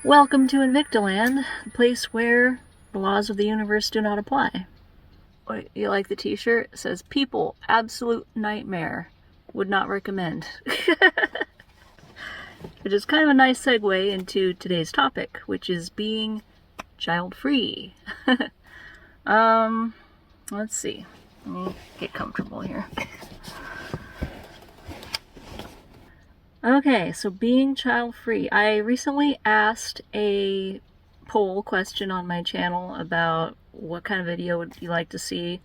Welcome to Invictaland, the place where the laws of the universe do not apply. What, you like the t-shirt? It says, people, absolute nightmare. Would not recommend. Which is kind of a nice segue into today's topic, which is being child-free. Let's see. Let me get comfortable here. Okay, so being child-free. I recently asked a poll question on my channel about what kind of video would you like to see.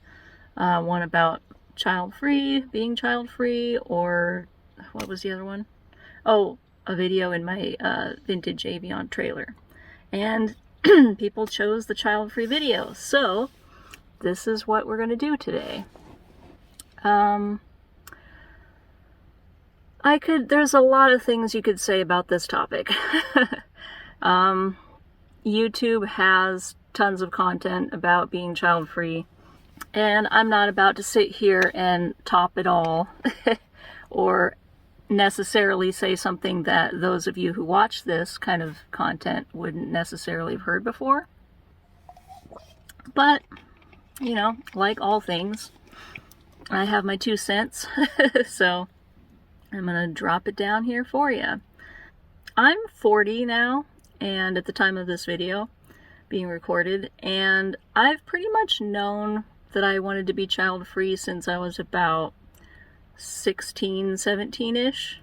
One about child-free, being child-free, or what was the other one? Oh, a video in my vintage Avion trailer. And people chose the child-free video. So this is what we're going to do today. There's a lot of things you could say about this topic. YouTube has tons of content about being child-free, and I'm not about to sit here and top it all, or necessarily say something that those of you who watch this kind of content wouldn't necessarily have heard before. But, you know, like all things, I have my 2 cents, so I'm going to drop it down here for you. I'm 40 now, and at the time of this video being recorded, and I've pretty much known that I wanted to be child-free since I was about 16, 17-ish.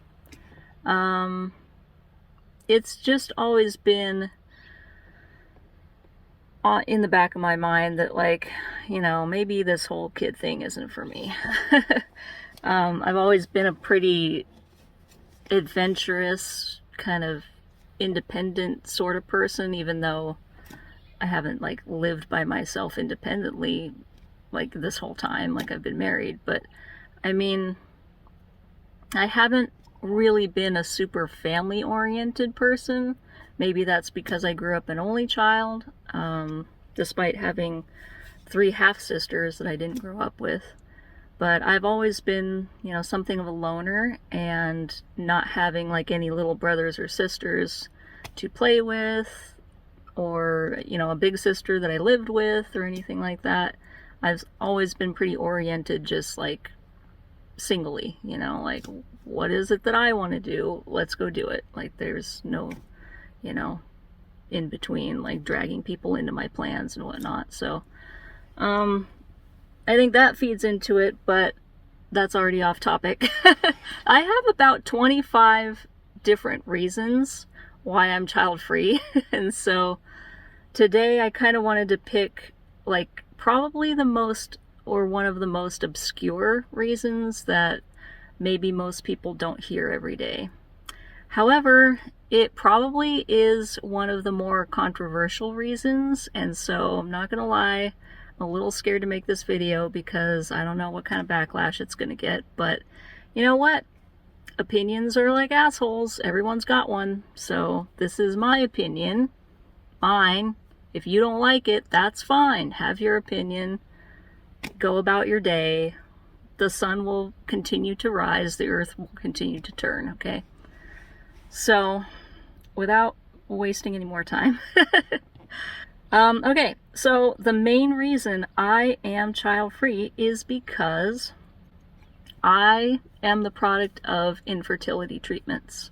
It's just always been in the back of my mind that, like, you know, maybe this whole kid thing isn't for me. I've always been a pretty adventurous, kind of independent sort of person, even though I haven't, like, lived by myself independently, like, this whole time, like, I've been married. But, I mean, I haven't really been a super family-oriented person. Maybe that's because I grew up an only child, despite having 3 half-sisters that I didn't grow up with. But I've always been, you know, something of a loner, and not having, like, any little brothers or sisters to play with, or, you know, a big sister that I lived with, or anything like that. I've always been pretty oriented, just, like, singly, you know, like, what is it that I want to do? Let's go do it. Like, there's no, you know, in between, like, dragging people into my plans and whatnot. So, I think that feeds into it, but that's already off topic. I have about 25 different reasons why I'm child-free, and so today I kind of wanted to pick, like, probably the most, or one of the most obscure reasons that maybe most people don't hear every day. However, it probably is one of the more controversial reasons, and so I'm not gonna lie, I'm a little scared to make this video because I don't know what kind of backlash it's going to get, but you know what? Opinions are like assholes. Everyone's got one. So this is my opinion. Mine. If you don't like it, that's fine. Have your opinion. Go about your day. The sun will continue to rise. The earth will continue to turn, okay? So, without wasting any more time, okay, so the main reason I am child-free is because I am the product of infertility treatments,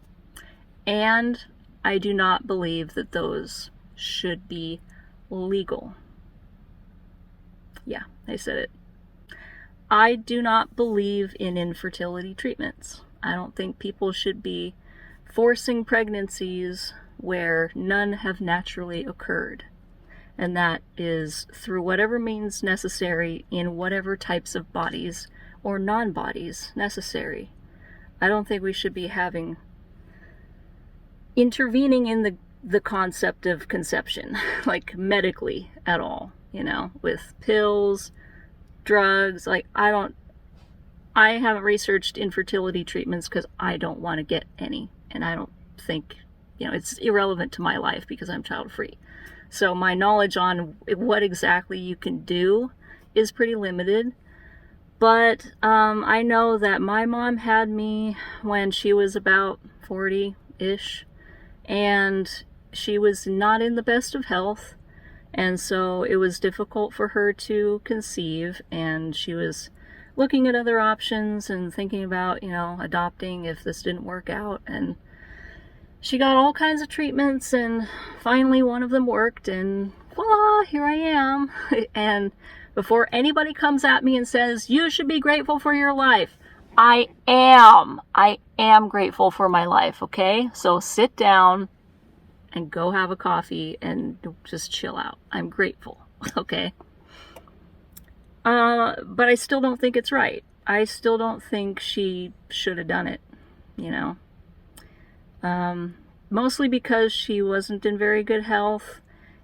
and I do not believe that those should be legal. Yeah, I said it. I do not believe in infertility treatments. I don't think people should be forcing pregnancies where none have naturally occurred. And that is through whatever means necessary in whatever types of bodies or non-bodies necessary. I don't think we should be intervening in the concept of conception, like medically at all, you know, with pills, drugs. Like, I haven't researched infertility treatments because I don't want to get any, and I don't think, you know, it's irrelevant to my life because I'm child-free. So my knowledge on what exactly you can do is pretty limited. But I know that my mom had me when she was about 40-ish. And she was not in the best of health, and so it was difficult for her to conceive, and she was looking at other options and thinking about, adopting if this didn't work out. And she got all kinds of treatments, and finally one of them worked, and voila, here I am. And before anybody comes at me and says, you should be grateful for your life, I am grateful for my life, okay? So sit down and go have a coffee and just chill out. I'm grateful, okay? But I still don't think it's right. I still don't think she should have done it, mostly because she wasn't in very good health,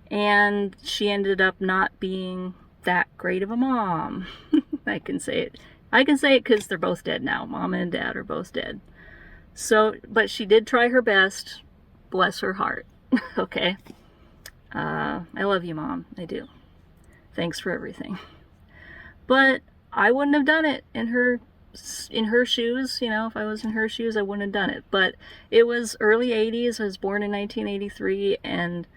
and she ended up not being that great of a mom. I can say it because they're both dead now. Mama and Dad are both dead. So, but she did try her best. Bless her heart. Okay. I love you, Mom. I do. Thanks for everything. But I wouldn't have done it in her shoes. If I was in her shoes, I wouldn't have done it. But it was early 80s. I was born in 1983, and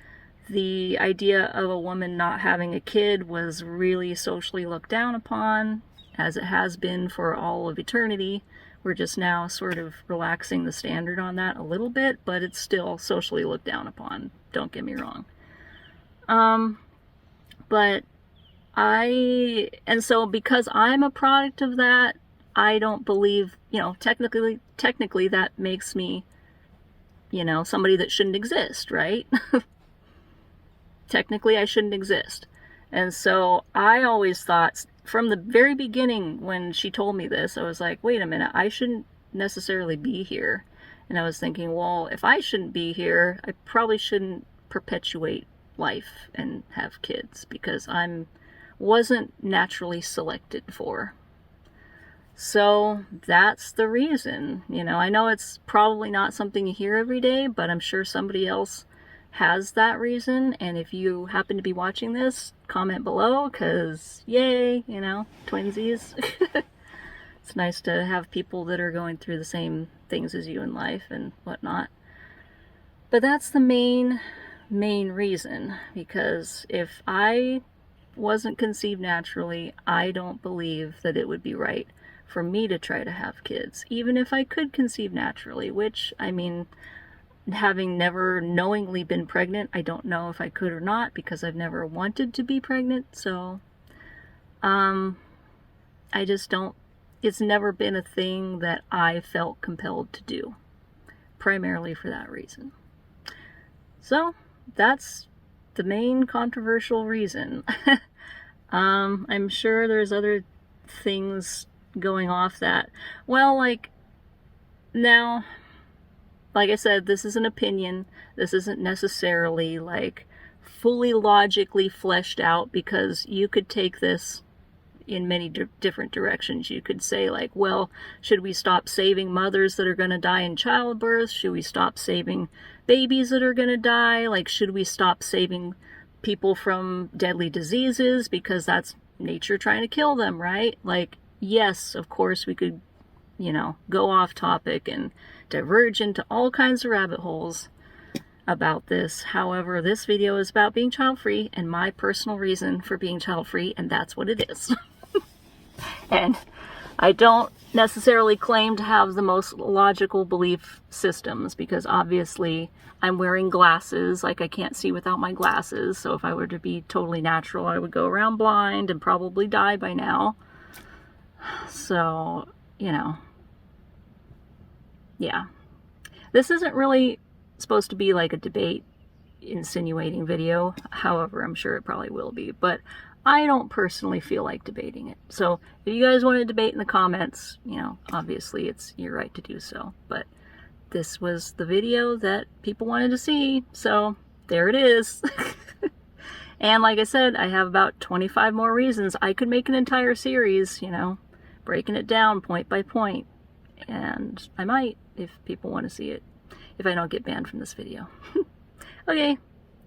the idea of a woman not having a kid was really socially looked down upon, as it has been for all of eternity. We're just now sort of relaxing the standard on that a little bit, but it's still socially looked down upon. Don't get me wrong. And so because I'm a product of that, I don't believe, technically that makes me, somebody that shouldn't exist, right? Technically I shouldn't exist. And so I always thought, from the very beginning when she told me this, I was like, wait a minute, I shouldn't necessarily be here. And I was thinking, well, if I shouldn't be here, I probably shouldn't perpetuate life and have kids, because wasn't naturally selected for. So that's the reason. I know it's probably not something you hear every day, but I'm sure somebody else has that reason. And if you happen to be watching this, comment below, because yay, twinsies. It's nice to have people that are going through the same things as you in life and whatnot. But that's the main reason, because if I wasn't conceived naturally, I don't believe that it would be right for me to try to have kids, even if I could conceive naturally, which, having never knowingly been pregnant, I don't know if I could or not, because I've never wanted to be pregnant. So I just don't, it's never been a thing that I felt compelled to do, primarily for that reason. So that's the main controversial reason. I'm sure there's other things going off that, well, now, like I said, this is an opinion. This isn't necessarily fully logically fleshed out, because you could take this in many different directions. You could say well, should we stop saving mothers that are going to die in childbirth? Should we stop saving babies that are going to die? Should we stop saving people from deadly diseases because that's nature trying to kill them, right? Yes, of course we could, go off topic and diverge into all kinds of rabbit holes about this. However, this video is about being child-free and my personal reason for being child-free, and that's what it is. And I don't necessarily claim to have the most logical belief systems, because obviously I'm wearing glasses. I can't see without my glasses. So if I were to be totally natural, I would go around blind and probably die by now. So, yeah. This isn't really supposed to be a debate insinuating video. However, I'm sure it probably will be. But I don't personally feel like debating it. So if you guys want to debate in the comments, obviously it's your right to do so. But this was the video that people wanted to see. So there it is. And like I said, I have about 25 more reasons. I could make an entire series, breaking it down point by point. And I might, if people want to see it, if I don't get banned from this video. Okay,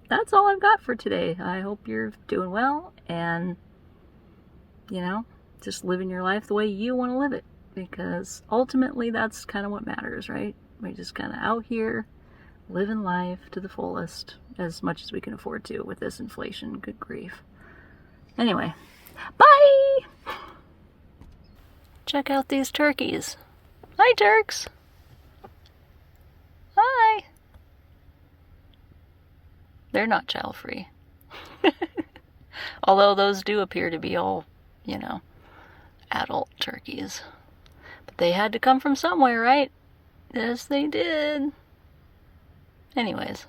that's all I've got for today. I hope you're doing well and, just living your life the way you want to live it. Because ultimately that's kind of what matters, right? We're just kind of out here living life to the fullest, as much as we can afford to with this inflation. Good grief. Anyway, bye! Check out these turkeys. Hi, Turks! Hi! They're not child-free. Although those do appear to be all, adult turkeys. But they had to come from somewhere, right? Yes, they did. Anyways.